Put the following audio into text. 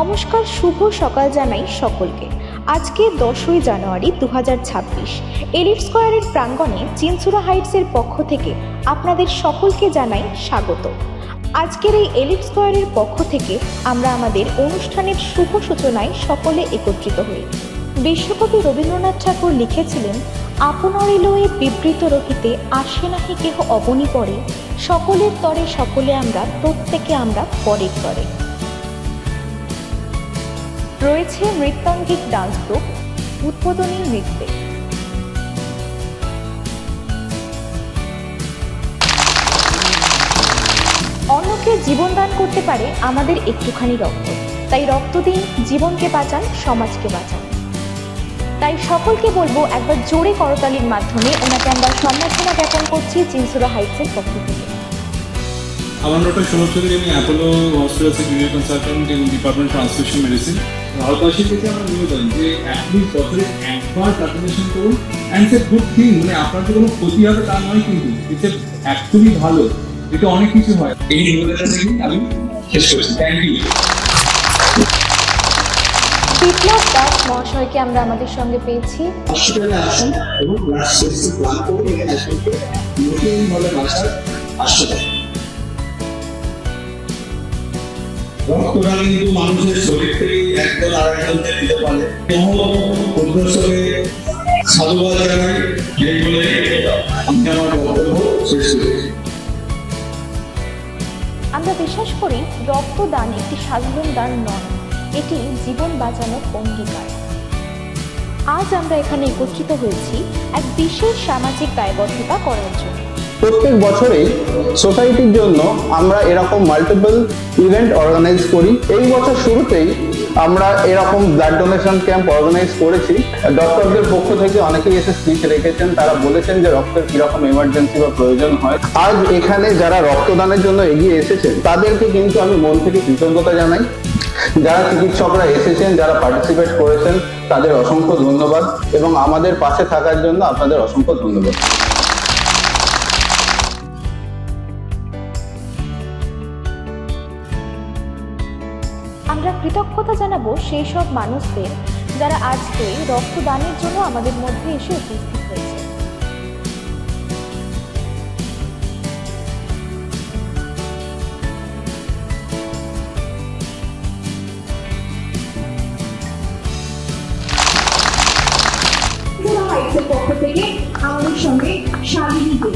নমস্কার, শুভ সকাল জানাই সকলকে। আজকে 10ই জানুয়ারি 2026 এলিট স্কয়ারের প্রাঙ্গণে চিনচুরা হাইটসের পক্ষ থেকে আপনাদের সকলকে জানাই স্বাগত। আজকের এই এলিট স্কয়ারের পক্ষ থেকে আমরা আমাদের অনুষ্ঠানের শুভ সূচনায় সকলে একত্রিত হই। বিশ্বকবি রবীন্দ্রনাথ ঠাকুর লিখেছিলেন, আপনার এলোয়ে বিবৃত রহিতে আসে নাহি কেহ অবনী পরে, সকলের তরে সকলে আমরা, প্রত্যেকে আমরা পরের তরে। রয়েছে নৃত্যাঙ্গিক ডান্স গ্রুপ উদ্বোধনী নৃত্যে। অন্যকে জীবন দান করতে পারে আমাদের একটুখানি রক্ত, তাই রক্ত দিন, জীবনকে বাঁচান, সমাজকে বাঁচান। তাই সকলকে বলবো একবার জোরে করতালির মাধ্যমে ওনাকে আমরা সম্মাননা জ্ঞাপন করছি চিনচুরা হাইটসের পক্ষ থেকে। আমার নাম সৌরভ চৌধুরী, আমি অ্যাপোলো হসপিটালসের জুনিয়র কনসালটেন্ট এবং ডিপার্টমেন্ট ট্রান্সফিউশন মেডিসিন। ভারতবাসী থেকে আমরা নিবেদন যে অ্যাটলিস্ট বছরে একবার ব্লাড ডোনেশন করুন। And it's a good thing, মানে আপনার যে কোনো ক্ষতি হবে তা নয়, কিন্তু ইটস এ অ্যাকচুয়ালি ভালো, এটা অনেক কিছু হয়। এই নিবেদনটা থেকে আমি শেষ করছি। Thank you. বিপ্লব দাস মহাশয়কে আমরা আমাদের সঙ্গে পেয়েছি। হসপিটালে আসুন এবং ব্লাড সেলস প্ল্যান করুন, এখানে নতুনভাবে বাঁচার আশীর্বাদ। রক্তদান কিন্তু মানুষের শরীর থেকে একজন আর একজনকে দিতে পারে। উদ্দেশ্যকে সাধুবাদ জানাই, এই বলে আমি আমার বক্তব্য শেষ করেছি। আমরা বিশ্বাস করি রক্তদান একটি সাধারণ দান নয়, এটি জীবন বাঁচানোর অঙ্গীকার। আজ আমরা এখানে একত্রিত হয়েছি এক বিশেষ সামাজিক দায়বদ্ধতা করার জন্য। প্রত্যেক বছরেই সোসাইটির জন্য আমরা এরকম মাল্টিপল ইভেন্ট অর্গানাইজ করি। এই বছর শুরুতেই আমরা এরকম ব্লাড ডোনেশন ক্যাম্প অর্গানাইজ করেছি। ডক্টরদের পক্ষ থেকে অনেকেই এসে স্পিচ রেখেছেন, তারা বলেছেন যে রক্তের কিরকম এমার্জেন্সি বা প্রয়োজন হয়। আজ এখানে যারা রক্তদানের জন্য এগিয়ে এসেছেন তাদেরকে কিন্তু আমি মন থেকে কৃতজ্ঞতা জানাই। যারা চিকিৎসকরা এসেছেন, যারা পার্টিসিপেট করেছেন, তাদের অসংখ্য ধন্যবাদ এবং আমাদের পাশে থাকার জন্য আপনাদের অসংখ্য ধন্যবাদ। আমরা কৃতজ্ঞতা জানাবো সেই সব মানুষদের যারা আজকে রক্তদানের জন্য আমাদের মধ্যে এসে উপস্থিত হয়েছে। পক্ষ থেকে আমাদের সঙ্গে শালিনী দে।